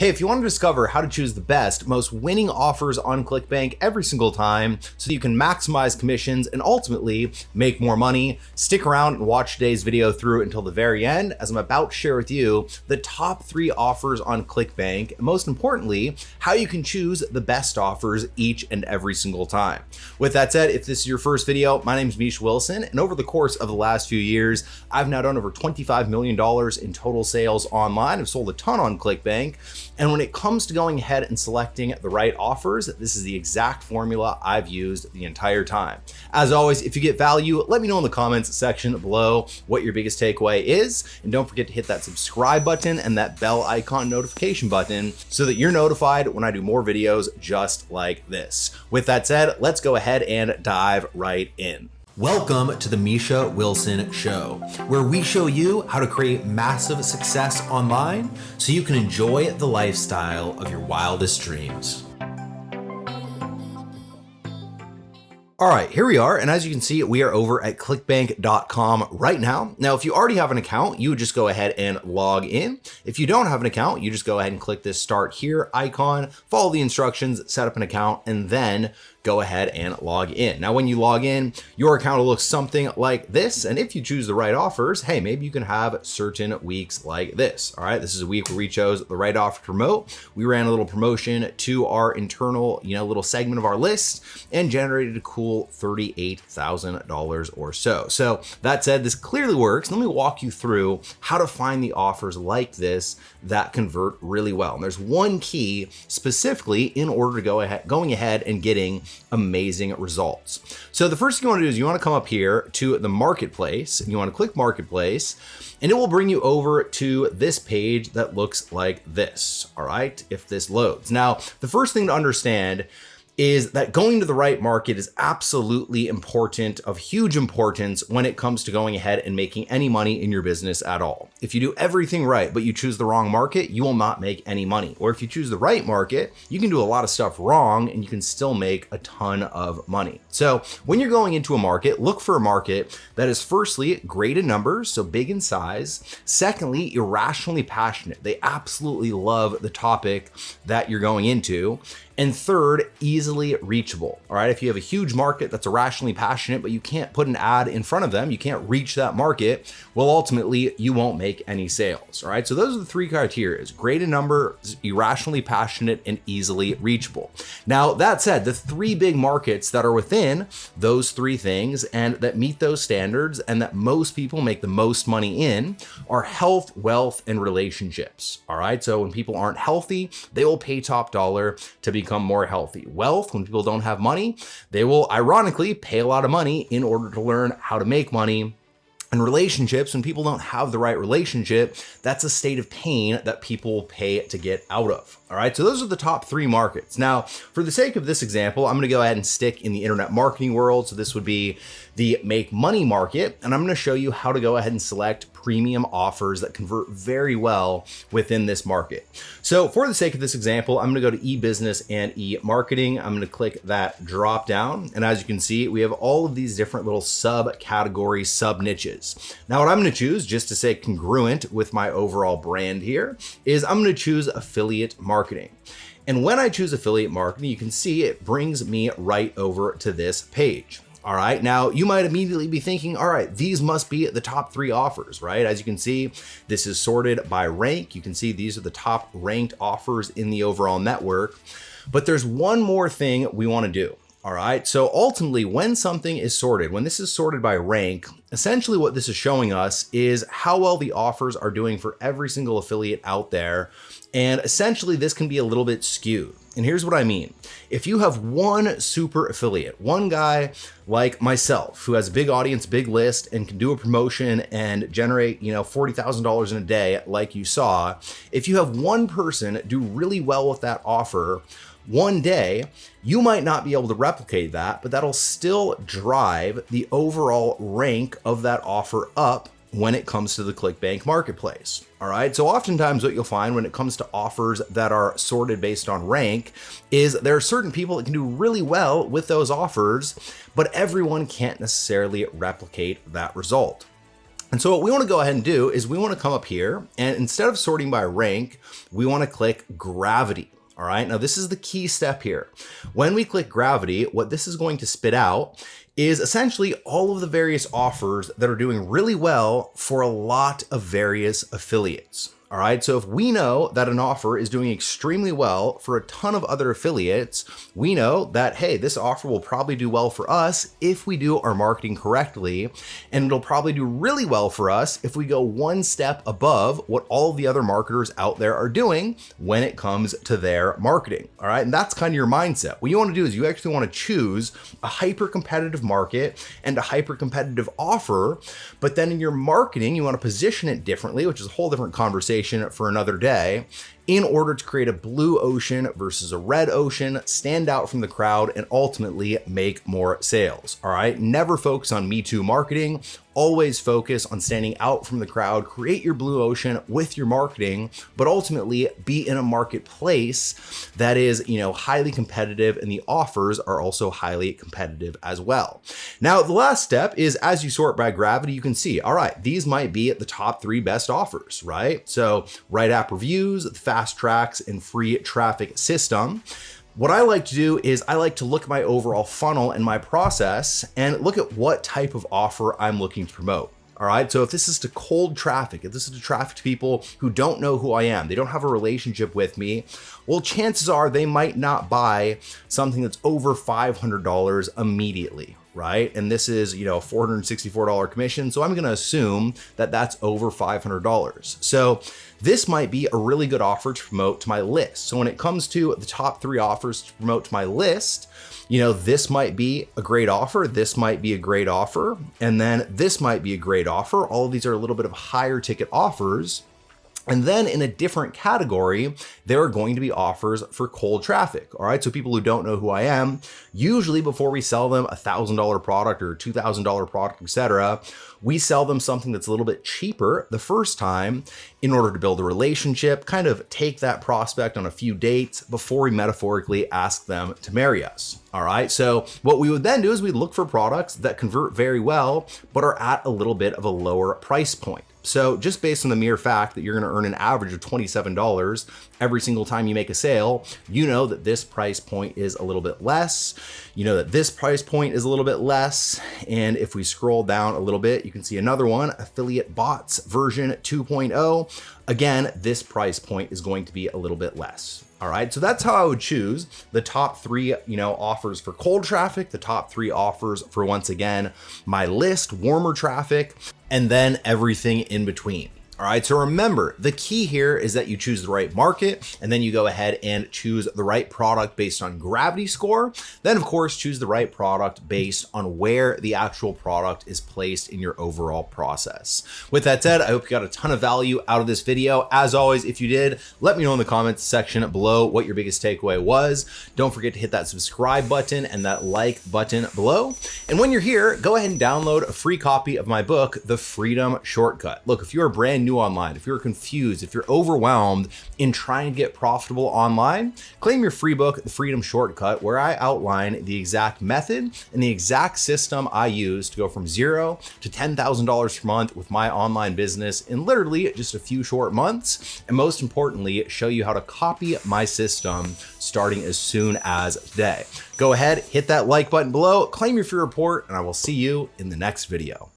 Hey, if you want to discover how to choose the best, most winning offers on Clickbank every single time so that you can maximize commissions and ultimately make more money, stick around and watch today's video through until the very end, as I'm about to share with you the top 3 offers on Clickbank, and most importantly, how you can choose the best offers each and every single time. With that said, if this is your first video, my name is Misha Wilson, and over the course of the last few years, I've now done over $25 million in total sales online. I've sold a ton on Clickbank. And when it comes to going ahead and selecting the right offers, this is the exact formula I've used the entire time. As always, if you get value, let me know in the comments section below what your biggest takeaway is. And don't forget to hit that subscribe button and that bell icon notification button so that you're notified when I do more videos just like this. With that said, let's go ahead and dive right in. Welcome to the Misha Wilson Show, where we show you how to create massive success online so you can enjoy the lifestyle of your wildest dreams. All right, here we are. And as you can see, we are over at clickbank.com right now. Now, if you already have an account, you would just go ahead and log in. If you don't have an account, you just go ahead and click this start here icon, follow the instructions, set up an account, and then go ahead and log in. Now, when you log in, your account will look something like this. And if you choose the right offers, hey, maybe you can have certain weeks like this. All right, this is a week where we chose the right offer to promote. We ran a little promotion to our internal, little segment of our list and generated a cool $38,000 or so. So that said, this clearly works. Let me walk you through how to find the offers like this that convert really well. And there's one key specifically in order to going ahead and getting amazing results. So the first thing you want to do is you want to come up here to the marketplace and you want to click marketplace, and it will bring you over to this page that looks like this. All right, if this loads. Now, the first thing to understand is that going to the right market is absolutely important, of huge importance when it comes to going ahead and making any money in your business at all. If you do everything right, but you choose the wrong market, you will not make any money. Or if you choose the right market, you can do a lot of stuff wrong and you can still make a ton of money. So when you're going into a market, look for a market that is firstly great in numbers, so big in size. Secondly, irrationally passionate. They absolutely love the topic that you're going into. And third, easily reachable. All right, if you have a huge market that's irrationally passionate, but you can't put an ad in front of them, you can't reach that market, well, ultimately, you won't make any sales. All right, so those are the 3 criteria: great in number, irrationally passionate, and easily reachable. Now, that said, the 3 big markets that are within those 3 things and that meet those standards and that most people make the most money in are health, wealth, and relationships. All right, so when people aren't healthy, they will pay top dollar to become more healthy. Wealth, when people don't have money, they will ironically pay a lot of money in order to learn how to make money. And relationships, when people don't have the right relationship, that's a state of pain that people will pay to get out of. All right, so those are the top 3 markets. Now, for the sake of this example, I'm going to go ahead and stick in the internet marketing world. So this would be the make money market. And I'm going to show you how to go ahead and select premium offers that convert very well within this market. So for the sake of this example, I'm going to go to e-business and e-marketing. I'm going to click that drop down. And as you can see, we have all of these different little subcategories, sub niches. Now, what I'm going to choose, just to say congruent with my overall brand here, is I'm going to choose affiliate marketing. And when I choose affiliate marketing, you can see it brings me right over to this page. All right, now you might immediately be thinking, all right, these must be the top 3 offers, right? As you can see, this is sorted by rank. You can see these are the top ranked offers in the overall network. But there's one more thing we want to do. All right, so ultimately, when something is sorted, when this is sorted by rank, essentially what this is showing us is how well the offers are doing for every single affiliate out there. And essentially, this can be a little bit skewed. And here's what I mean. If you have one super affiliate, one guy like myself who has a big audience, big list, and can do a promotion and generate, $40,000 in a day like you saw, if you have one person do really well with that offer, one day, you might not be able to replicate that, but that'll still drive the overall rank of that offer up when it comes to the Clickbank marketplace. All right, so oftentimes what you'll find when it comes to offers that are sorted based on rank is there are certain people that can do really well with those offers, but everyone can't necessarily replicate that result. And so what we want to go ahead and do is we want to come up here, and instead of sorting by rank, we want to click gravity. All right, now this is the key step here. When we click gravity, what this is going to spit out is essentially all of the various offers that are doing really well for a lot of various affiliates. All right, so if we know that an offer is doing extremely well for a ton of other affiliates, we know that, hey, this offer will probably do well for us if we do our marketing correctly, and it'll probably do really well for us if we go one step above what all of the other marketers out there are doing when it comes to their marketing. All right, and that's kind of your mindset. What you want to do is you actually want to choose a hyper-competitive market and a hyper-competitive offer, but then in your marketing, you want to position it differently, which is a whole different conversation for another day, in order to create a blue ocean versus a red ocean, stand out from the crowd, and ultimately make more sales. All right, never focus on Me Too marketing. Always focus on standing out from the crowd, create your blue ocean with your marketing, but ultimately be in a marketplace that is, highly competitive, and the offers are also highly competitive as well. Now, the last step is as you sort by gravity, you can see, all right, these might be the top 3 best offers, right? So right app reviews, the fast tracks, and free traffic system. What I like to do is I like to look at my overall funnel and my process and look at what type of offer I'm looking to promote. All right, so if this is to cold traffic, if this is to traffic to people who don't know who I am, they don't have a relationship with me, well, chances are they might not buy something that's over $500 immediately, right? And this is, a $464 commission. So I'm going to assume that that's over $500. So this might be a really good offer to promote to my list. So when it comes to the top 3 offers to promote to my list, this might be a great offer. This might be a great offer. And then this might be a great offer. All of these are a little bit of higher ticket offers. And then in a different category, there are going to be offers for cold traffic. All right. So people who don't know who I am, usually before we sell them a $1,000 product or $2,000 product, etc., we sell them something that's a little bit cheaper the first time in order to build a relationship, kind of take that prospect on a few dates before we metaphorically ask them to marry us. All right. So what we would then do is we look for products that convert very well, but are at a little bit of a lower price point. So just based on the mere fact that you're going to earn an average of $27 every single time you make a sale, you know that this price point is a little bit less. You know that this price point is a little bit less. And if we scroll down a little bit, you can see another one, Affiliate Bots version 2.0. Again, this price point is going to be a little bit less. All right, so that's how I would choose the top 3, offers for cold traffic, the top 3 offers for, once again, my list, warmer traffic, and then everything in between. All right, so remember, the key here is that you choose the right market, and then you go ahead and choose the right product based on gravity score. Then, of course, choose the right product based on where the actual product is placed in your overall process. With that said, I hope you got a ton of value out of this video. As always, if you did, let me know in the comments section below what your biggest takeaway was. Don't forget to hit that subscribe button and that like button below. And when you're here, go ahead and download a free copy of my book, The Freedom Shortcut. Look, if you're brand new online, if you're confused, if you're overwhelmed in trying to get profitable online, claim your free book, The Freedom Shortcut, where I outline the exact method and the exact system I use to go from $0 to $10,000 per month with my online business in literally just a few short months. And most importantly, show you how to copy my system starting as soon as today. Go ahead, hit that like button below, claim your free report, and I will see you in the next video.